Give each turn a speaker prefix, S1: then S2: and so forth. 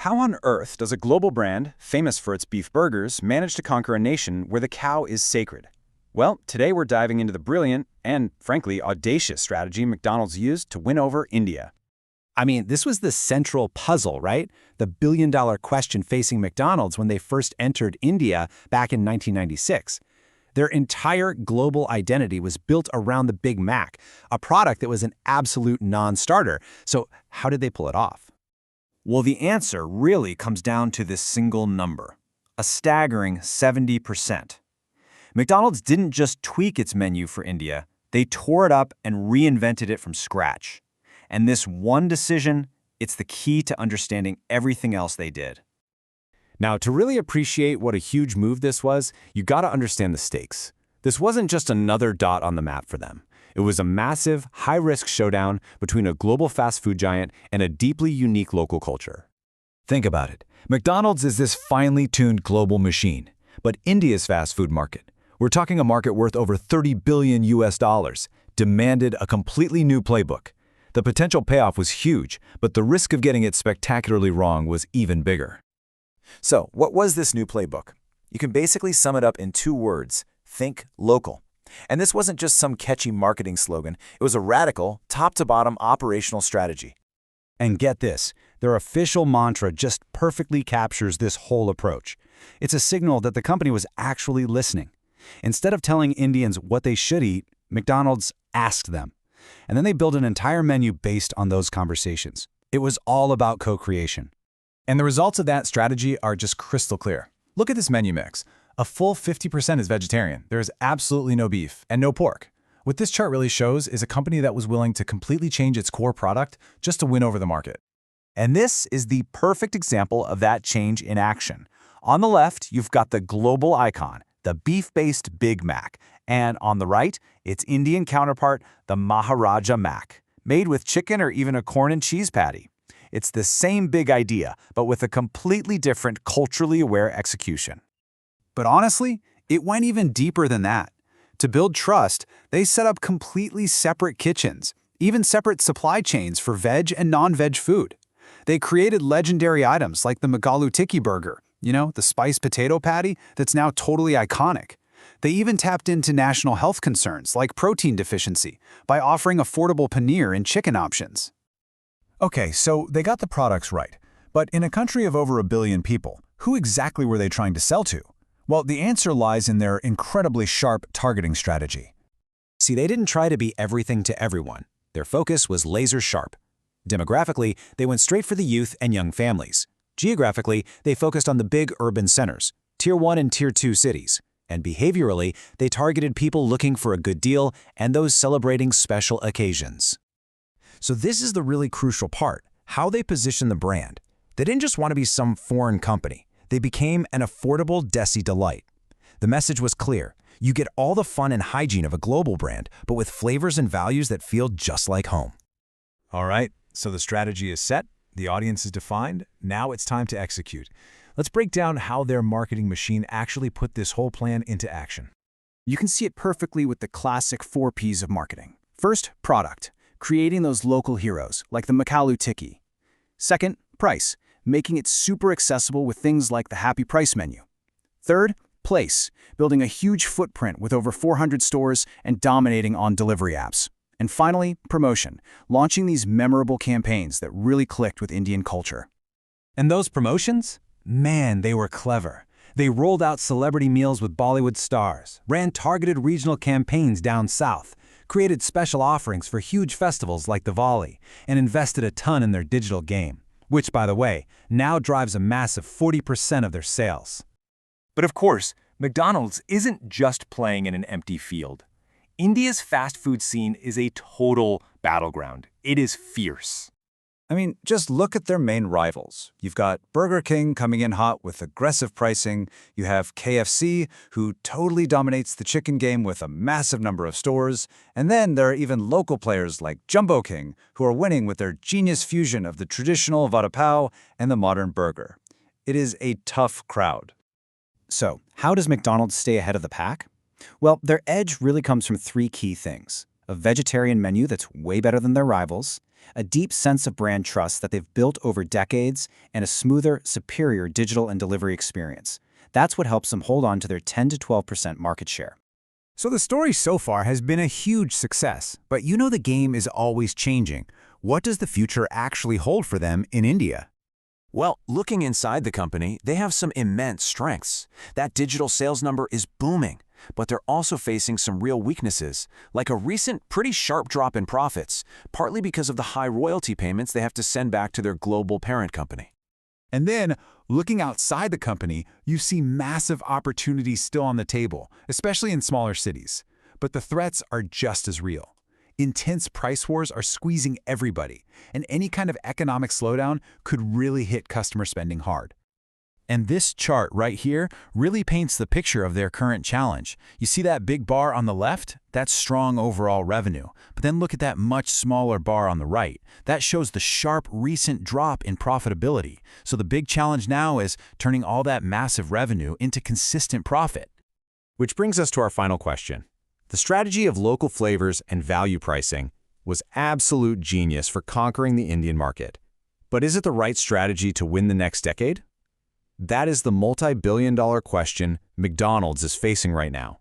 S1: How on earth does a global brand, famous for its beef burgers, manage to conquer a nation where the cow is sacred? Well, today we're diving into the brilliant and, frankly, audacious strategy McDonald's used to win over India.
S2: I mean, this was the central puzzle, right? The billion-dollar question facing McDonald's when they first entered India back in 1996. Their entire global identity was built around the Big Mac, a product that was an absolute non-starter. So how did they pull it off?
S3: Well, the answer really comes down to this single number, a staggering 70%. McDonald's didn't just tweak its menu for India, they tore it up and reinvented it from scratch. And this one decision, it's the key to understanding everything else they did.
S2: Now, to really appreciate what a huge move this was, you gotta understand the stakes. This wasn't just another dot on the map for them. It was a massive, high-risk showdown between a global fast food giant and a deeply unique local culture.
S4: Think about it. McDonald's is this finely tuned global machine. But India's fast food market, we're talking a market worth over $30 billion US, demanded a completely new playbook. The potential payoff was huge, but the risk of getting it spectacularly wrong was even bigger.
S3: So, what was this new playbook? You can basically sum it up in 2 words: think local. And this wasn't just some catchy marketing slogan, it was a radical, top-to-bottom operational strategy.
S2: And get this, their official mantra just perfectly captures this whole approach. It's a signal that the company was actually listening. Instead of telling Indians what they should eat, McDonald's asked them. And then they built an entire menu based on those conversations. It was all about co-creation.
S5: And the results of that strategy are just crystal clear. Look at this menu mix. A full 50% is vegetarian. There is absolutely no beef and no pork. What this chart really shows is a company that was willing to completely change its core product just to win over the market.
S3: And this is the perfect example of that change in action. On the left, you've got the global icon, the beef-based Big Mac. And on the right, its Indian counterpart, the Maharaja Mac, made with chicken or even a corn and cheese patty. It's the same big idea, but with a completely different, culturally aware execution.
S1: But honestly, it went even deeper than that. To build trust, they set up completely separate kitchens, even separate supply chains for veg and non-veg food. They created legendary items like the McAloo Tikki burger, the spiced potato patty that's now totally iconic. They even tapped into national health concerns like protein deficiency by offering affordable paneer and chicken options.
S5: Okay, so they got the products right. But in a country of over 1 billion people, who exactly were they trying to sell to? Well, the answer lies in their incredibly sharp targeting strategy.
S2: See, they didn't try to be everything to everyone. Their focus was laser sharp. Demographically, they went straight for the youth and young families. Geographically, they focused on the big urban centers, Tier 1 and Tier 2 cities. And behaviorally, they targeted people looking for a good deal and those celebrating special occasions. So this is the really crucial part, how they position the brand. They didn't just want to be some foreign company. They became an affordable Desi delight. The message was clear. You get all the fun and hygiene of a global brand, but with flavors and values that feel just like home.
S5: All right, so the strategy is set, the audience is defined, now it's time to execute. Let's break down how their marketing machine actually put this whole plan into action.
S1: You can see it perfectly with the classic 4 Ps of marketing. First, product, creating those local heroes, like the McAloo Tikki. Second, price, making it super accessible with things like the Happy Price menu. Third, place, building a huge footprint with over 400 stores and dominating on delivery apps. And finally, promotion, launching these memorable campaigns that really clicked with Indian culture.
S2: And those promotions? Man, they were clever. They rolled out celebrity meals with Bollywood stars, ran targeted regional campaigns down south, created special offerings for huge festivals like Diwali, and invested a ton in their digital game, which, by the way, now drives a massive 40% of their sales.
S3: But of course, McDonald's isn't just playing in an empty field. India's fast food scene is a total battleground. It is fierce.
S4: I mean, just look at their main rivals. You've got Burger King coming in hot with aggressive pricing. You have KFC, who totally dominates the chicken game with a massive number of stores. And then there are even local players like Jumbo King, who are winning with their genius fusion of the traditional vada pav and the modern burger. It is a tough crowd.
S2: So, how does McDonald's stay ahead of the pack? Well, their edge really comes from 3 key things. A vegetarian menu that's way better than their rivals,
S1: a deep sense of brand trust that they've built over decades, and a smoother, superior digital and delivery experience. That's what helps them hold on to their 10 to 12% market share.
S2: So the story so far has been a huge success, but you know the game is always changing. What does the future actually hold for them in India?
S6: Well, looking inside the company, they have some immense strengths. That digital sales number is booming, but they're also facing some real weaknesses, like a recent pretty sharp drop in profits, partly because of the high royalty payments they have to send back to their global parent company.
S5: And then, looking outside the company, you see massive opportunities still on the table, especially in smaller cities. But the threats are just as real. Intense price wars are squeezing everybody, and any kind of economic slowdown could really hit customer spending hard. And this chart right here really paints the picture of their current challenge. You see that big bar on the left? That's strong overall revenue. But then look at that much smaller bar on the right. That shows the sharp recent drop in profitability. So the big challenge now is turning all that massive revenue into consistent profit.
S2: Which brings us to our final question. The strategy of local flavors and value pricing was absolute genius for conquering the Indian market. But is it the right strategy to win the next decade? That is the multi-billion-dollar question McDonald's is facing right now.